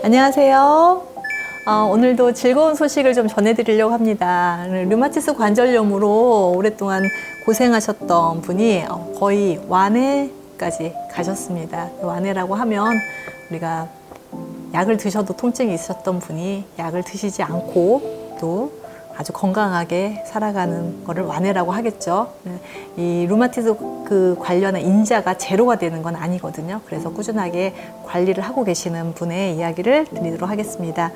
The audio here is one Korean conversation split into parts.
안녕하세요. 오늘도 즐거운 소식을 좀 전해드리려고 합니다. 류마티스 관절염으로 오랫동안 고생하셨던 분이 거의 완해까지 가셨습니다. 완해라고 하면 우리가 약을 드셔도 통증이 있었던 분이 약을 드시지 않고 또 아주 건강하게 살아가는 거를 완해라고 하겠죠. 이 루마티스 관련한 인자가 제로가 되는 건 아니거든요. 그래서 꾸준하게 관리를 하고 계시는 분의 이야기를 드리도록 하겠습니다.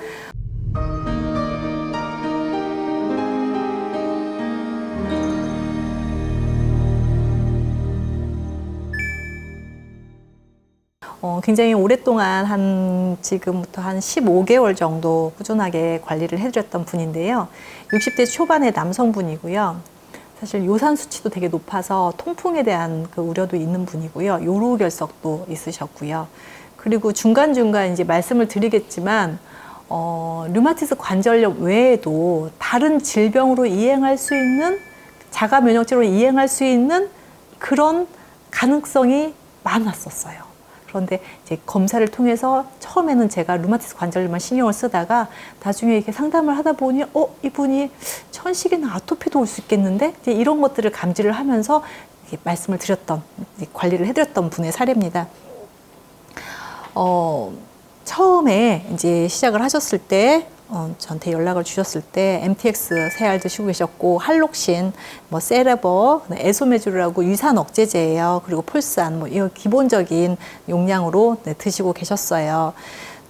굉장히 오랫동안 지금부터 한 15개월 정도 꾸준하게 관리를 해드렸던 분인데요. 60대 초반의 남성분이고요. 사실 요산 수치도 되게 높아서 통풍에 대한 그 우려도 있는 분이고요. 요로결석도 있으셨고요. 그리고 중간중간 이제 말씀을 드리겠지만, 류마티스 관절염 외에도 다른 질병으로 이행할 수 있는, 자가 면역제로 이행할 수 있는 그런 가능성이 많았었어요. 그런데 이제 검사를 통해서 처음에는 제가 류마티스 관절염만 신경을 쓰다가 나중에 이렇게 상담을 하다 보니 이분이 천식이나 아토피도 올 수 있겠는데 이제 이런 것들을 감지를 하면서 말씀을 드렸던, 관리를 해드렸던 분의 사례입니다. 처음에 이제 시작을 하셨을 때 저한테 연락을 주셨을 때 MTX 3알 드시고 계셨고, 할록신, 세레버, 에소메주르라고 유산 억제제예요. 그리고 폴산, 이 기본적인 용량으로 드시고 계셨어요.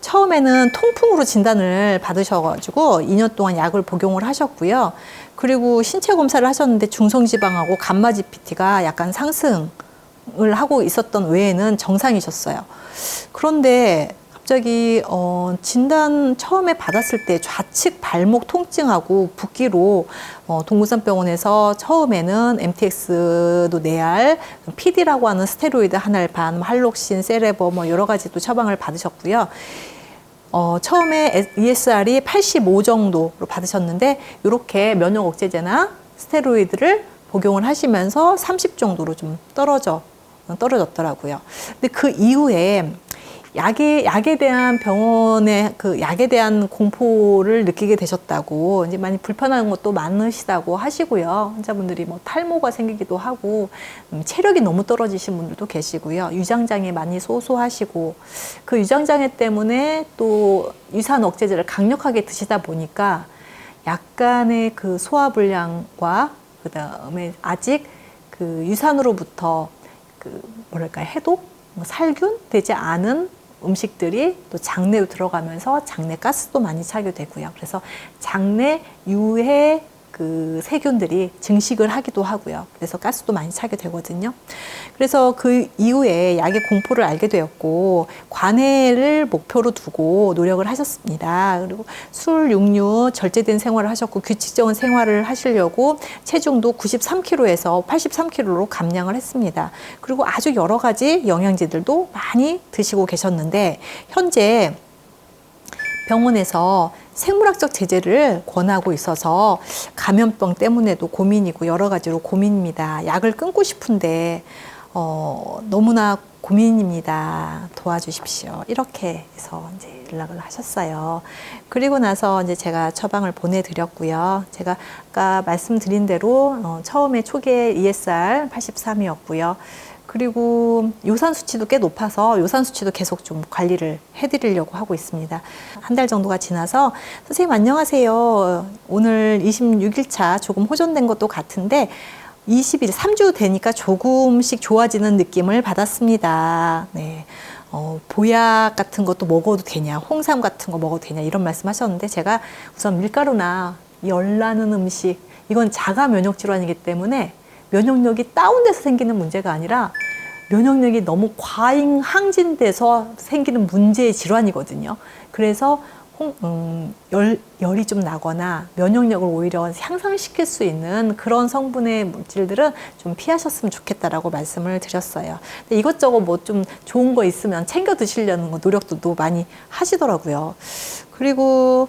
처음에는 통풍으로 진단을 받으셔가지고 2년 동안 약을 복용을 하셨고요. 그리고 신체 검사를 하셨는데 중성지방하고 감마 GPT가 약간 상승을 하고 있었던 외에는 정상이셨어요. 그런데 갑자기 진단 처음에 받았을 때 좌측 발목 통증하고 붓기로 동구산병원에서 처음에는 MTX도 4알, PD라고 하는 스테로이드 1알 반, 할록신, 세레버 여러 가지 또 처방을 받으셨고요. 처음에 ESR이 85 정도로 받으셨는데 이렇게 면역 억제제나 스테로이드를 복용을 하시면서 30 정도로 좀 떨어졌더라고요. 근데 그 이후에 약에 대한 병원의 약에 대한 공포를 느끼게 되셨다고, 이제 많이 불편한 것도 많으시다고 하시고요. 환자분들이 탈모가 생기기도 하고, 체력이 너무 떨어지신 분들도 계시고요. 유장장애 많이 소소하시고, 그 유장장애 때문에 또 유산 억제제를 강력하게 드시다 보니까 약간의 그 소화불량과 그 다음에 아직 그 유산으로부터 해독? 살균 되지 않은 음식들이 또 장내로 들어가면서 장내 가스도 많이 차게 되고요. 그래서 장내 유해 그 세균들이 증식을 하기도 하고요. 그래서 가스도 많이 차게 되거든요. 그래서 그 이후에 약의 공포를 알게 되었고, 관해를 목표로 두고 노력을 하셨습니다. 그리고 술, 육류, 절제된 생활을 하셨고, 규칙적인 생활을 하시려고 체중도 93kg에서 83kg로 감량을 했습니다. 그리고 아주 여러 가지 영양제들도 많이 드시고 계셨는데, 현재 병원에서 생물학적 제재를 권하고 있어서 감염병 때문에도 고민이고 여러 가지로 고민입니다. 약을 끊고 싶은데 너무나 고민입니다. 도와주십시오. 이렇게 해서 이제 연락을 하셨어요. 그리고 나서 이제 제가 처방을 보내드렸고요. 제가 아까 말씀드린 대로 처음에 초기에 ESR 83이었고요. 그리고 요산 수치도 꽤 높아서 요산 수치도 계속 좀 관리를 해드리려고 하고 있습니다. 한 달 정도가 지나서 선생님 안녕하세요. 오늘 26일차 조금 호전된 것도 같은데 20일, 3주 되니까 조금씩 좋아지는 느낌을 받았습니다. 네. 보약 같은 것도 먹어도 되냐, 홍삼 같은 거 먹어도 되냐 이런 말씀 하셨는데, 제가 우선 밀가루나 열 나는 음식, 이건 자가 면역 질환이기 때문에 면역력이 다운돼서 생기는 문제가 아니라 면역력이 너무 과잉 항진돼서 생기는 문제의 질환이거든요. 그래서 열이 좀 나거나 면역력을 오히려 향상시킬 수 있는 그런 성분의 물질들은 좀 피하셨으면 좋겠다라고 말씀을 드렸어요. 근데 이것저것 좀 좋은 거 있으면 챙겨 드시려는 노력도 또 많이 하시더라고요. 그리고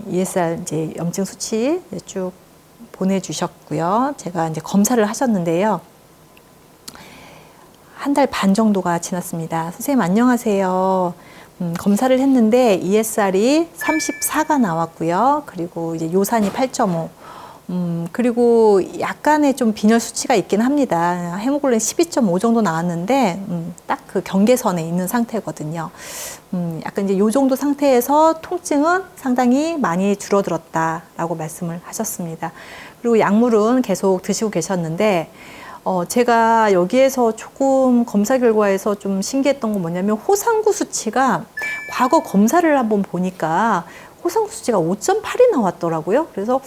ESR 이제 염증 수치 쭉 보내주셨고요. 제가 이제 검사를 하셨는데요. 한 달 반 정도가 지났습니다. 선생님 안녕하세요. 검사를 했는데 ESR이 34가 나왔고요. 그리고 이제 요산이 8.5. 그리고 약간의 좀 빈혈 수치가 있긴 합니다. 헤모글로빈 12.5 정도 나왔는데, 딱 그 경계선에 있는 상태거든요. 약간 이제 요 정도 상태에서 통증은 상당히 많이 줄어들었다라고 말씀을 하셨습니다. 그리고 약물은 계속 드시고 계셨는데, 제가 여기에서 조금 검사 결과에서 좀 신기했던 건 뭐냐면 호상구 수치가 과거 검사를 한번 보니까 호상구 수치가 5.8이 나왔더라고요. 그래서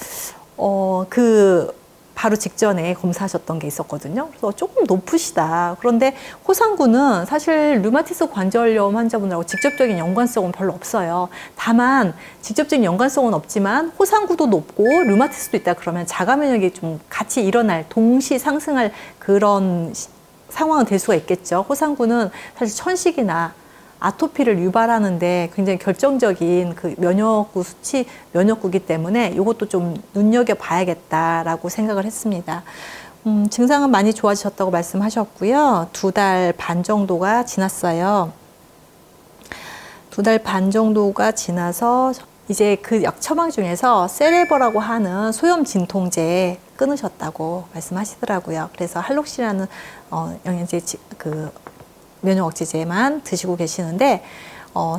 바로 직전에 검사하셨던 게 있었거든요. 그래서 조금 높으시다. 그런데 호상구는 사실 류마티스 관절염 환자분들하고 직접적인 연관성은 별로 없어요. 다만 직접적인 연관성은 없지만 호상구도 높고 류마티스도 있다 그러면 자가 면역이 좀 같이 일어날, 동시 상승할 그런 상황은 될 수가 있겠죠. 호상구는 사실 천식이나 아토피를 유발하는데 굉장히 결정적인 그 면역구 수치, 면역구기 때문에 이것도 좀 눈여겨봐야겠다라고 생각을 했습니다. 증상은 많이 좋아지셨다고 말씀하셨고요. 2달 반 정도가 지났어요. 2달 반 정도가 지나서 이제 그 약 처방 중에서 세레버라고 하는 소염 진통제 끊으셨다고 말씀하시더라고요. 그래서 할록시라는 영양제 면역 억제제만 드시고 계시는데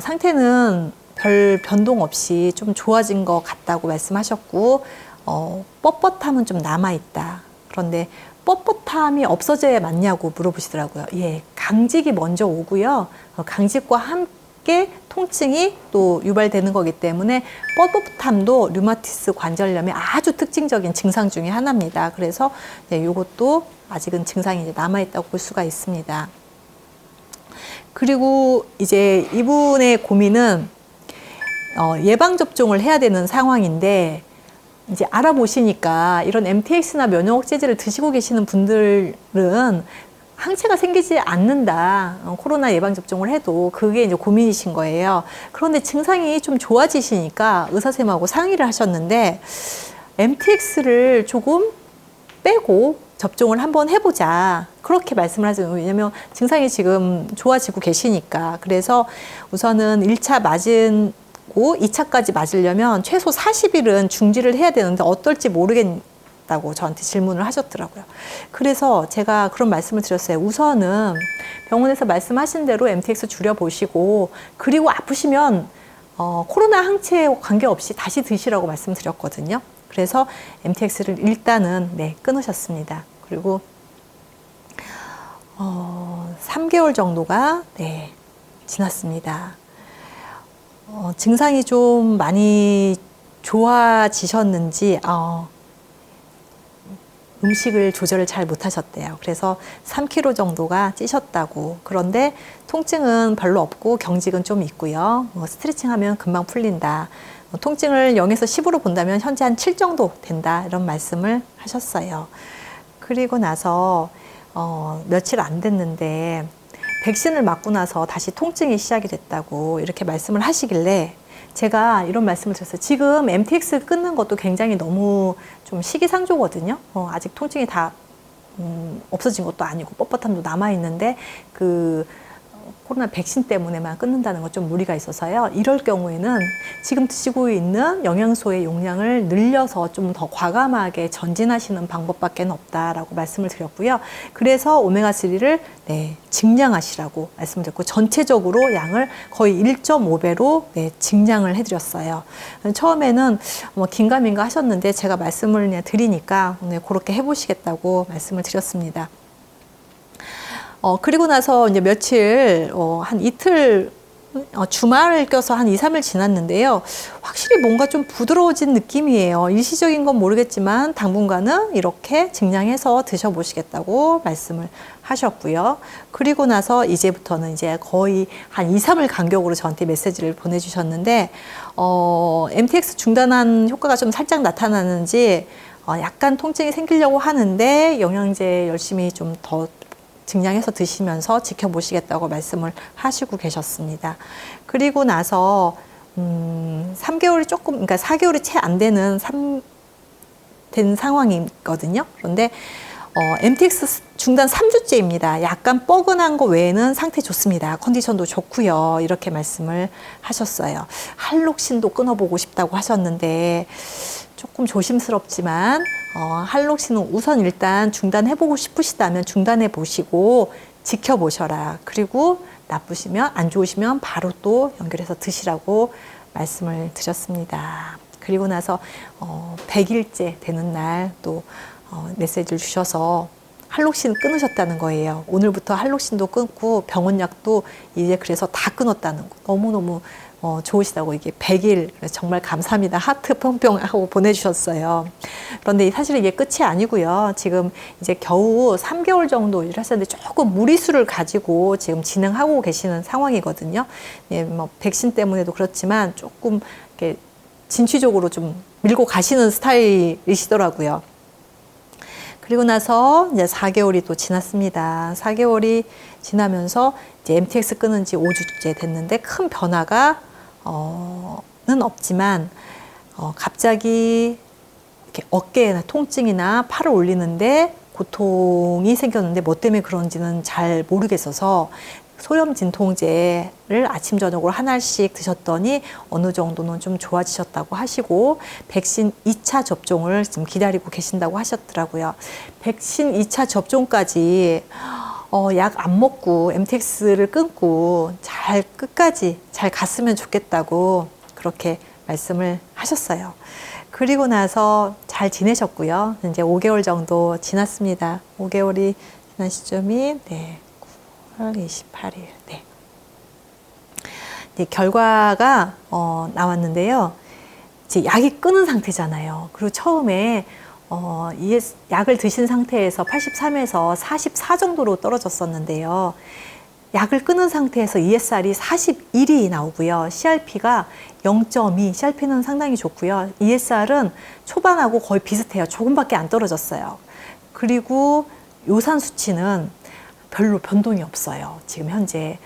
상태는 별 변동 없이 좀 좋아진 것 같다고 말씀하셨고 뻣뻣함은 좀 남아있다. 그런데 뻣뻣함이 없어져야 맞냐고 물어보시더라고요. 예, 강직이 먼저 오고요. 강직과 함께 통증이 또 유발되는 거기 때문에 뻣뻣함도 류마티스 관절염의 아주 특징적인 증상 중에 하나입니다. 그래서 이것도 아직은 증상이 이제 남아있다고 볼 수가 있습니다. 그리고 이제 이분의 고민은 예방접종을 해야 되는 상황인데 이제 알아보시니까 이런 MTX나 면역억제제를 드시고 계시는 분들은 항체가 생기지 않는다. 코로나 예방접종을 해도 그게 이제 고민이신 거예요. 그런데 증상이 좀 좋아지시니까 의사쌤하고 상의를 하셨는데 MTX를 조금 빼고 접종을 한번 해보자. 그렇게 말씀을 하죠. 왜냐면 증상이 지금 좋아지고 계시니까. 그래서 우선은 1차 맞고 2차까지 맞으려면 최소 40일은 중지를 해야 되는데 어떨지 모르겠다고 저한테 질문을 하셨더라고요. 그래서 제가 그런 말씀을 드렸어요. 우선은 병원에서 말씀하신 대로 MTX 줄여보시고 그리고 아프시면 코로나 항체와 관계없이 다시 드시라고 말씀드렸거든요. 그래서 MTX를 일단은 끊으셨습니다. 그리고 3개월 정도가 지났습니다. 증상이 좀 많이 좋아지셨는지 음식을 조절을 잘 못하셨대요. 그래서 3kg 정도가 찌셨다고. 그런데 통증은 별로 없고 경직은 좀 있고요. 스트레칭하면 금방 풀린다. 통증을 0에서 10으로 본다면 현재 한 7 정도 된다 이런 말씀을 하셨어요. 그리고 나서 며칠 안 됐는데 백신을 맞고 나서 다시 통증이 시작이 됐다고 이렇게 말씀을 하시길래 제가 이런 말씀을 드렸어요. 지금 MTX 끊는 것도 굉장히 너무 좀 시기상조거든요. 아직 통증이 다 없어진 것도 아니고 뻣뻣함도 남아있는데 코로나 백신 때문에만 끊는다는 건 좀 무리가 있어서요. 이럴 경우에는 지금 드시고 있는 영양소의 용량을 늘려서 좀 더 과감하게 전진하시는 방법밖에 없다라고 말씀을 드렸고요. 그래서 오메가3를 증량하시라고 말씀을 드렸고 전체적으로 양을 거의 1.5배로 증량을 해드렸어요. 처음에는 긴가민가 하셨는데 제가 말씀을 그냥 드리니까 그렇게 해보시겠다고 말씀을 드렸습니다. 그리고 나서 이제 며칠, 한 이틀, 주말을 껴서 한 2, 3일 지났는데요. 확실히 뭔가 좀 부드러워진 느낌이에요. 일시적인 건 모르겠지만 당분간은 이렇게 증량해서 드셔보시겠다고 말씀을 하셨고요. 그리고 나서 이제부터는 이제 거의 한 2, 3일 간격으로 저한테 메시지를 보내주셨는데, MTX 중단한 효과가 좀 살짝 나타나는지, 약간 통증이 생기려고 하는데 영양제 열심히 좀 더 증량해서 드시면서 지켜보시겠다고 말씀을 하시고 계셨습니다. 그리고 나서 3개월이 조금, 그러니까 4개월이 채 안 되는 된 상황이거든요. 그런데 MTX 중단 3주째입니다. 약간 뻐근한 거 외에는 상태 좋습니다. 컨디션도 좋고요. 이렇게 말씀을 하셨어요. 할록신도 끊어보고 싶다고 하셨는데 조금 조심스럽지만 할록신은 우선 일단 중단해보고 싶으시다면 중단해 보시고 지켜보셔라. 그리고 나쁘시면 안 좋으시면 바로 또 연결해서 드시라고 말씀을 드렸습니다. 그리고 나서 100일째 되는 날 또 메시지를 주셔서 할록신 끊으셨다는 거예요. 오늘부터 할록신도 끊고 병원약도 이제 그래서 다 끊었다는 거. 너무너무 좋으시다고 이게 100일 정말 감사합니다. 하트 뿅뿅 하고 보내주셨어요. 그런데 사실 이게 끝이 아니고요. 지금 이제 겨우 3개월 정도 일을 하셨는데 조금 무리수를 가지고 지금 진행하고 계시는 상황이거든요. 예, 뭐 백신 때문에도 그렇지만 조금 이렇게 진취적으로 좀 밀고 가시는 스타일이시더라고요. 그리고 나서 이제 4개월이 또 지났습니다. 4개월이 지나면서 이제 MTX 끊은 지 5주째 됐는데 큰 변화가 는 없지만 갑자기 이렇게 어깨에 통증이나 팔을 올리는데 고통이 생겼는데 뭐 때문에 그런지는 잘 모르겠어서 소염 진통제를 아침 저녁으로 하나씩 드셨더니 어느 정도는 좀 좋아지셨다고 하시고 백신 2차 접종을 지금 기다리고 계신다고 하셨더라고요. 백신 2차 접종까지 약 안 먹고 MTX를 끊고 잘 끝까지 잘 갔으면 좋겠다고 그렇게 말씀을 하셨어요. 그리고 나서 잘 지내셨고요. 이제 5개월 정도 지났습니다. 5개월이 지난 시점이 9월 28일. 네. 결과가 나왔는데요. 이제 약이 끊은 상태잖아요. 그리고 처음에 약을 드신 상태에서 83에서 44 정도로 떨어졌었는데요. 약을 끊은 상태에서 ESR이 41이 나오고요. CRP가 0.2, CRP는 상당히 좋고요. ESR은 초반하고 거의 비슷해요. 조금밖에 안 떨어졌어요. 그리고 요산 수치는 별로 변동이 없어요. 지금 현재.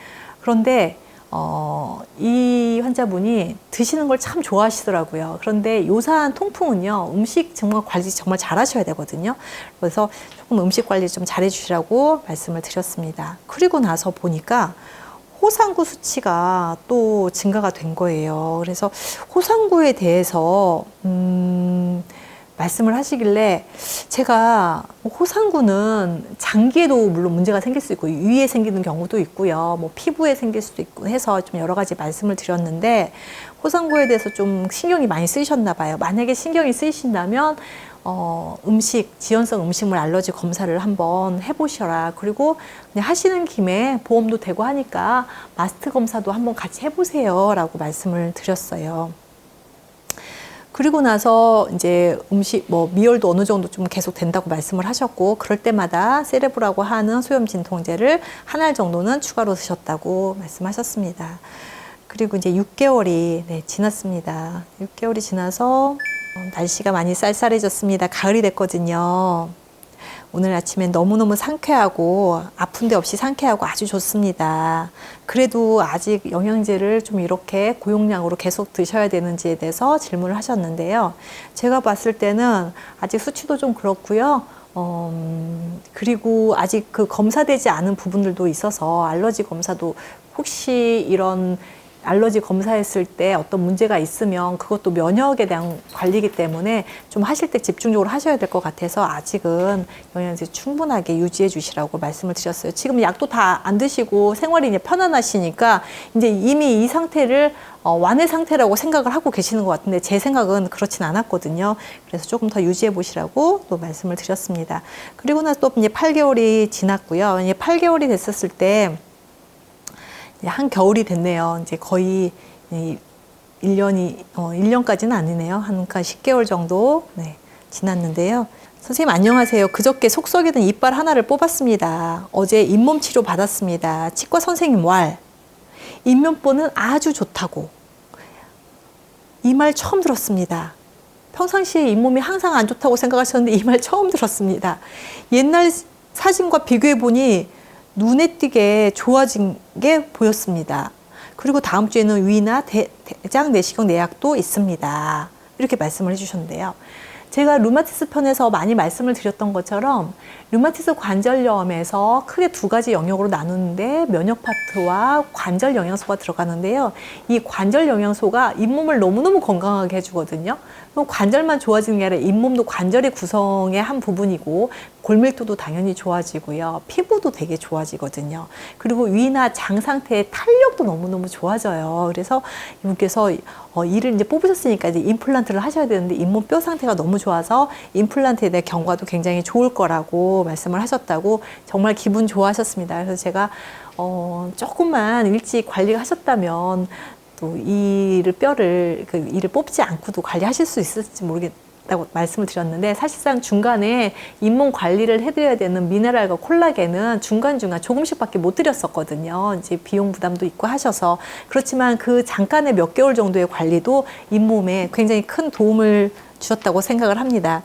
그런데 이 환자분이 드시는 걸 참 좋아하시더라고요. 그런데 요산 통풍은요, 음식 정말 관리 정말 잘 하셔야 되거든요. 그래서 조금 음식 관리 좀 잘 해주시라고 말씀을 드렸습니다. 그리고 나서 보니까 호상구 수치가 또 증가가 된 거예요. 그래서 호상구에 대해서 말씀을 하시길래 제가 호상구는 장기에도 물론 문제가 생길 수 있고 위에 생기는 경우도 있고요. 뭐 피부에 생길 수도 있고 해서 좀 여러 가지 말씀을 드렸는데 호상구에 대해서 좀 신경이 많이 쓰이셨나 봐요. 만약에 신경이 쓰이신다면 지연성 음식물 알러지 검사를 한번 해보셔라. 그리고 그냥 하시는 김에 보험도 되고 하니까 마스트 검사도 한번 같이 해보세요. 라고 말씀을 드렸어요. 그리고 나서 이제 미열도 어느 정도 좀 계속 된다고 말씀을 하셨고, 그럴 때마다 세레브라고 하는 소염 진통제를 한 알 정도는 추가로 드셨다고 말씀하셨습니다. 그리고 이제 6개월이 지났습니다. 6개월이 지나서 날씨가 많이 쌀쌀해졌습니다. 가을이 됐거든요. 오늘 아침엔 너무너무 상쾌하고 아픈 데 없이 상쾌하고 아주 좋습니다. 그래도 아직 영양제를 좀 이렇게 고용량으로 계속 드셔야 되는지에 대해서 질문을 하셨는데요. 제가 봤을 때는 아직 수치도 좀 그렇고요. 그리고 아직 그 검사되지 않은 부분들도 있어서 알러지 검사도 혹시 이런 알러지 검사했을 때 어떤 문제가 있으면 그것도 면역에 대한 관리이기 때문에 좀 하실 때 집중적으로 하셔야 될 것 같아서 아직은 영양제 충분하게 유지해 주시라고 말씀을 드렸어요. 지금 약도 다 안 드시고 생활이 이제 편안하시니까 이제 이미 이 상태를 완해 상태라고 생각을 하고 계시는 것 같은데 제 생각은 그렇진 않았거든요. 그래서 조금 더 유지해 보시라고 또 말씀을 드렸습니다. 그리고 나서 또 이제 8개월이 지났고요. 이제 8개월이 됐었을 때 한 겨울이 됐네요. 이제 거의 1년까지는 아니네요. 한 10개월 정도 지났는데요. 선생님 안녕하세요. 그저께 속 썩이던 이빨 하나를 뽑았습니다. 어제 잇몸 치료 받았습니다. 치과 선생님 왈. 잇몸보는 아주 좋다고. 이 말 처음 들었습니다. 평상시에 잇몸이 항상 안 좋다고 생각하셨는데 이 말 처음 들었습니다. 옛날 사진과 비교해 보니 눈에 띄게 좋아진 게 보였습니다. 그리고 다음 주에는 위나 대장 내시경 내약도 있습니다. 이렇게 말씀을 해주셨는데요. 제가 류마티스 편에서 많이 말씀을 드렸던 것처럼 류마티스 관절염에서 크게 두 가지 영역으로 나누는데 면역 파트와 관절 영양소가 들어가는데요. 이 관절 영양소가 잇몸을 너무너무 건강하게 해주거든요. 그럼 관절만 좋아지는 게 아니라 잇몸도 관절의 구성의 한 부분이고 골밀도도 당연히 좋아지고요. 피부도 되게 좋아지거든요. 그리고 위나 장 상태의 탄력도 너무너무 좋아져요. 그래서 이분께서 이를 이제 뽑으셨으니까 이제 임플란트를 하셔야 되는데 잇몸 뼈 상태가 너무 좋아서 임플란트에 대한 경과도 굉장히 좋을 거라고 말씀을 하셨다고 정말 기분 좋아하셨습니다. 그래서 제가 조금만 일찍 관리를 하셨다면 또 이를 뽑지 않고도 관리하실 수 있을지 모르겠다고 말씀을 드렸는데, 사실상 중간에 잇몸 관리를 해드려야 되는 미네랄과 콜라겐은 중간중간 조금씩밖에 못 드렸었거든요. 이제 비용 부담도 있고 하셔서. 그렇지만 그 잠깐의 몇 개월 정도의 관리도 잇몸에 굉장히 큰 도움을 주셨다고 생각을 합니다.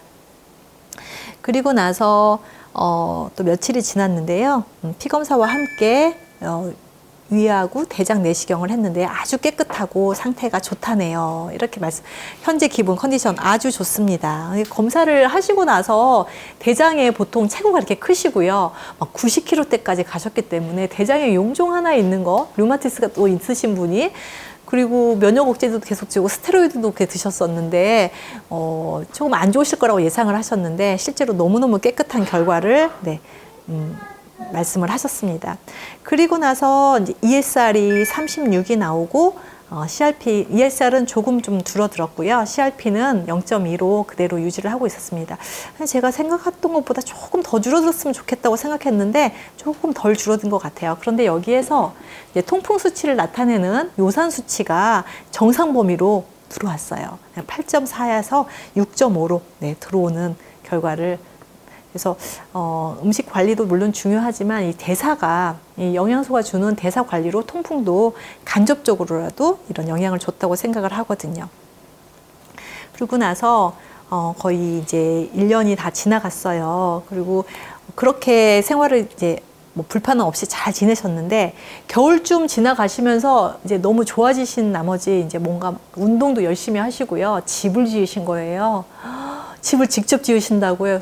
그리고 나서 또 며칠이 지났는데요. 피검사와 함께 위하고 대장 내시경을 했는데 아주 깨끗하고 상태가 좋다네요. 이렇게 현재 기분 컨디션 아주 좋습니다. 검사를 하시고 나서 대장에 보통 체구가 이렇게 크시고요. 막 90kg대까지 가셨기 때문에 대장에 용종 하나 있는 거, 류마티스가 또 있으신 분이, 그리고 면역 억제도 계속 지고 스테로이드도 이렇게 드셨었는데 조금 안 좋으실 거라고 예상을 하셨는데 실제로 너무너무 깨끗한 결과를 말씀을 하셨습니다. 그리고 나서 이제 ESR이 36이 나오고 ESR은 조금 좀 줄어들었고요. CRP는 0.2로 그대로 유지를 하고 있었습니다. 제가 생각했던 것보다 조금 더 줄어들었으면 좋겠다고 생각했는데 조금 덜 줄어든 것 같아요. 그런데 여기에서 이제 통풍 수치를 나타내는 요산 수치가 정상 범위로 들어왔어요. 8.4에서 6.5로 들어오는 결과를. 그래서 음식 관리도 물론 중요하지만 이 영양소가 주는 대사 관리로 통풍도 간접적으로라도 이런 영향을 줬다고 생각을 하거든요. 그러고 나서 거의 이제 1년이 다 지나갔어요. 그리고 그렇게 생활을 이제 뭐 불편함 없이 잘 지내셨는데 겨울쯤 지나가시면서 이제 너무 좋아지신 나머지 이제 뭔가 운동도 열심히 하시고요. 집을 지으신 거예요. 집을 직접 지으신다고요.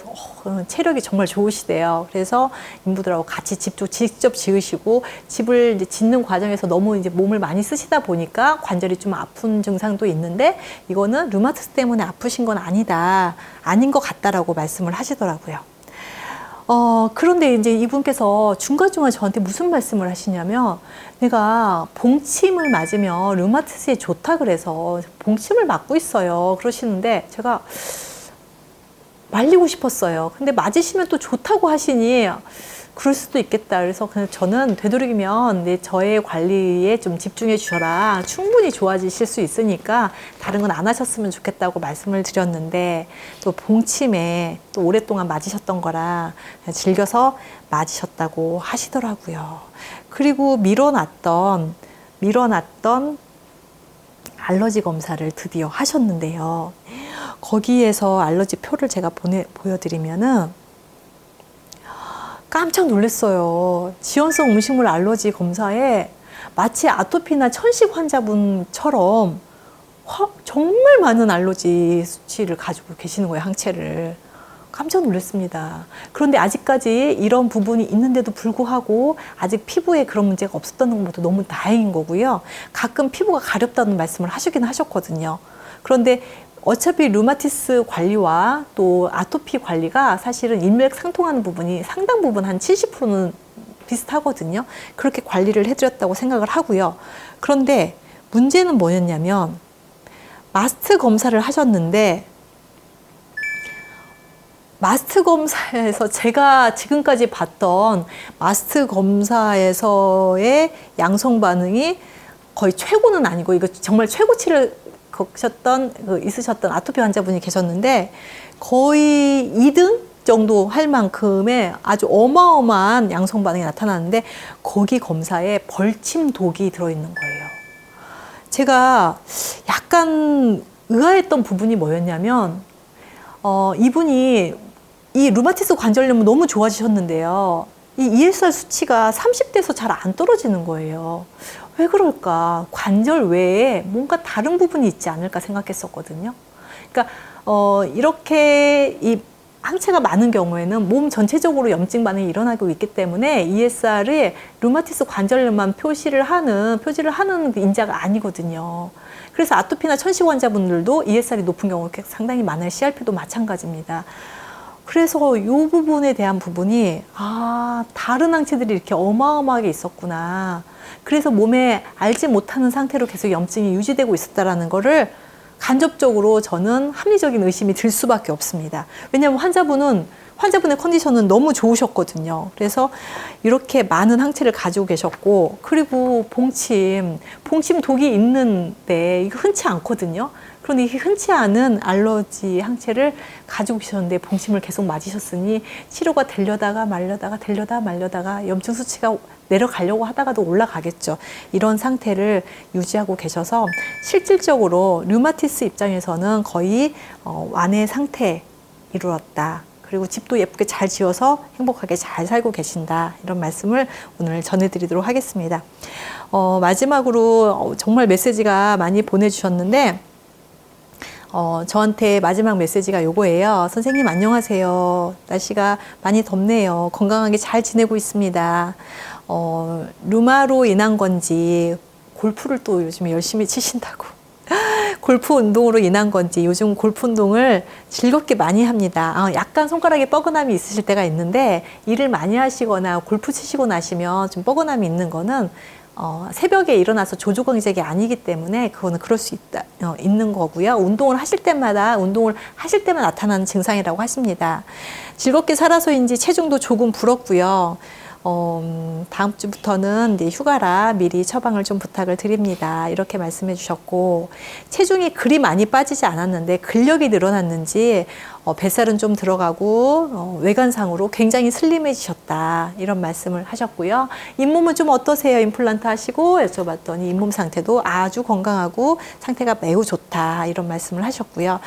체력이 정말 좋으시대요. 그래서 인부들하고 같이 집도 직접 지으시고, 집을 이제 짓는 과정에서 너무 이제 몸을 많이 쓰시다 보니까 관절이 좀 아픈 증상도 있는데 이거는 류마티스 때문에 아프신 건 아닌 것 같다라고 말씀을 하시더라고요. 그런데 이제 이분께서 중간중간 저한테 무슨 말씀을 하시냐면, 내가 봉침을 맞으면 류마티스에 좋다 그래서 봉침을 맞고 있어요. 그러시는데 제가 말리고 싶었어요. 근데 맞으시면 또 좋다고 하시니 그럴 수도 있겠다. 그래서 그냥 저는 되도록이면 저의 관리에 좀 집중해 주셔라. 충분히 좋아지실 수 있으니까 다른 건 안 하셨으면 좋겠다고 말씀을 드렸는데, 또 봉침에 또 오랫동안 맞으셨던 거라 즐겨서 맞으셨다고 하시더라고요. 그리고 미뤄놨던 알러지 검사를 드디어 하셨는데요. 거기에서 알러지 표를 제가 보여드리면은 깜짝 놀랐어요. 지원성 음식물 알러지 검사에 마치 아토피나 천식 환자분처럼 정말 많은 알러지 수치를 가지고 계시는 거예요, 항체를. 깜짝 놀랐습니다. 그런데 아직까지 이런 부분이 있는데도 불구하고 아직 피부에 그런 문제가 없었다는 것도 너무 다행인 거고요. 가끔 피부가 가렵다는 말씀을 하시긴 하셨거든요. 그런데 어차피 류마티스 관리와 또 아토피 관리가 사실은 일맥상통하는 부분이 상당 부분 한 70%는 비슷하거든요. 그렇게 관리를 해드렸다고 생각을 하고요. 그런데 문제는 뭐였냐면, 마스트 검사를 하셨는데 마스트 검사에서 제가 지금까지 봤던 마스트 검사에서의 양성 반응이 거의 최고는 아니고, 이거 정말 최고치를 있으셨던 아토피 환자분이 계셨는데 거의 2등 정도 할 만큼의 아주 어마어마한 양성 반응이 나타나는데, 거기 검사에 벌침 독이 들어있는 거예요. 제가 약간 의아했던 부분이 뭐였냐면, 이분이 이 류마티스 관절염은 너무 좋아지셨는데요. 이 ESR 수치가 30대에서 잘 안 떨어지는 거예요. 왜 그럴까? 관절 외에 뭔가 다른 부분이 있지 않을까 생각했었거든요. 그러니까 이렇게 이 항체가 많은 경우에는 몸 전체적으로 염증 반응이 일어나고 있기 때문에 ESR이 류마티스 관절염만 표시를 하는 그 인자가 아니거든요. 그래서 아토피나 천식 환자분들도 ESR이 높은 경우가 상당히 많아요. CRP도 마찬가지입니다. 그래서 이 부분에 대한 부분이 다른 항체들이 이렇게 어마어마하게 있었구나. 그래서 몸에 알지 못하는 상태로 계속 염증이 유지되고 있었다라는 거를 간접적으로 저는 합리적인 의심이 들 수밖에 없습니다. 왜냐하면 환자분의 컨디션은 너무 좋으셨거든요. 그래서 이렇게 많은 항체를 가지고 계셨고, 그리고 봉침 독이 있는데 이거 흔치 않거든요. 그런데 이 흔치 않은 알러지 항체를 가지고 계셨는데 봉침을 계속 맞으셨으니 치료가 되려다가 말려다가 염증 수치가 내려가려고 하다가도 올라가겠죠. 이런 상태를 유지하고 계셔서 실질적으로 류마티스 입장에서는 거의 완의 상태에 이르렀다. 그리고 집도 예쁘게 잘 지어서 행복하게 잘 살고 계신다. 이런 말씀을 오늘 전해드리도록 하겠습니다. 마지막으로 정말 메시지가 많이 보내주셨는데 저한테 마지막 메시지가 요거예요. 선생님 안녕하세요. 날씨가 많이 덥네요. 건강하게 잘 지내고 있습니다. 류마로 인한 건지 골프를 또 요즘 열심히 치신다고 골프 운동으로 인한 건지 요즘 골프 운동을 즐겁게 많이 합니다. 약간 손가락에 뻐근함이 있으실 때가 있는데 일을 많이 하시거나 골프 치시고 나시면 좀 뻐근함이 있는 거는 새벽에 일어나서 조조경색이 아니기 때문에 그거는 그럴 수 있는 거고요. 운동을 하실 때만 나타나는 증상이라고 하십니다. 즐겁게 살아서인지 체중도 조금 불었고요. 다음 주부터는 이제 휴가라 미리 처방을 좀 부탁을 드립니다. 이렇게 말씀해 주셨고, 체중이 그리 많이 빠지지 않았는데 근력이 늘어났는지 뱃살은 좀 들어가고 외관상으로 굉장히 슬림해지셨다. 이런 말씀을 하셨고요. 잇몸은 좀 어떠세요? 임플란트 하시고 여쭤봤더니 잇몸 상태도 아주 건강하고 상태가 매우 좋다. 이런 말씀을 하셨고요.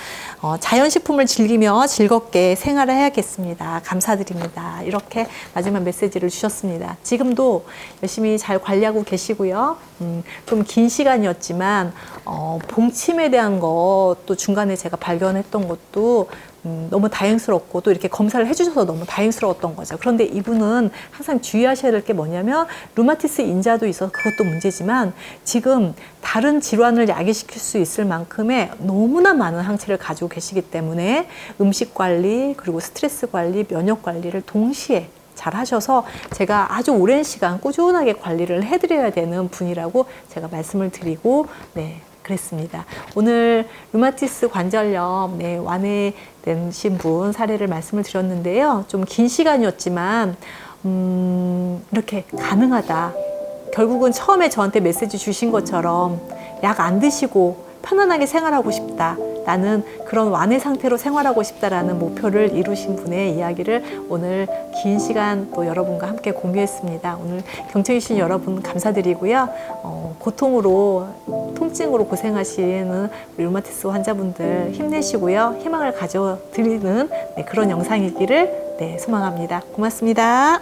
자연식품을 즐기며 즐겁게 생활을 해야겠습니다. 감사드립니다. 이렇게 마지막 메시지를 주셨습니다. 지금도 열심히 잘 관리하고 계시고요. 좀 긴 시간이었지만 봉침에 대한 것도 중간에 제가 발견했던 것도 너무 다행스럽고 또 이렇게 검사를 해주셔서 너무 다행스러웠던 거죠. 그런데 이분은 항상 주의하셔야 될 게 뭐냐면 류마티스 인자도 있어서 그것도 문제지만 지금 다른 질환을 야기시킬 수 있을 만큼의 너무나 많은 항체를 가지고 계시기 때문에 음식 관리 그리고 스트레스 관리, 면역 관리를 동시에 잘 하셔서 제가 아주 오랜 시간 꾸준하게 관리를 해드려야 되는 분이라고 제가 말씀을 드리고 그랬습니다. 오늘 류마티스 관절염 완해되신 분 사례를 말씀을 드렸는데요. 좀 긴 시간이었지만 이렇게 가능하다. 결국은 처음에 저한테 메시지 주신 것처럼 약 안 드시고 편안하게 생활하고 싶다. 나는 그런 완해 상태로 생활하고 싶다라는 목표를 이루신 분의 이야기를 오늘 긴 시간 또 여러분과 함께 공유했습니다. 오늘 경청해 주신 여러분 감사드리고요. 통증으로 고생하시는 류마티스 환자분들 힘내시고요. 희망을 가져드리는 그런 영상이기를 소망합니다. 고맙습니다.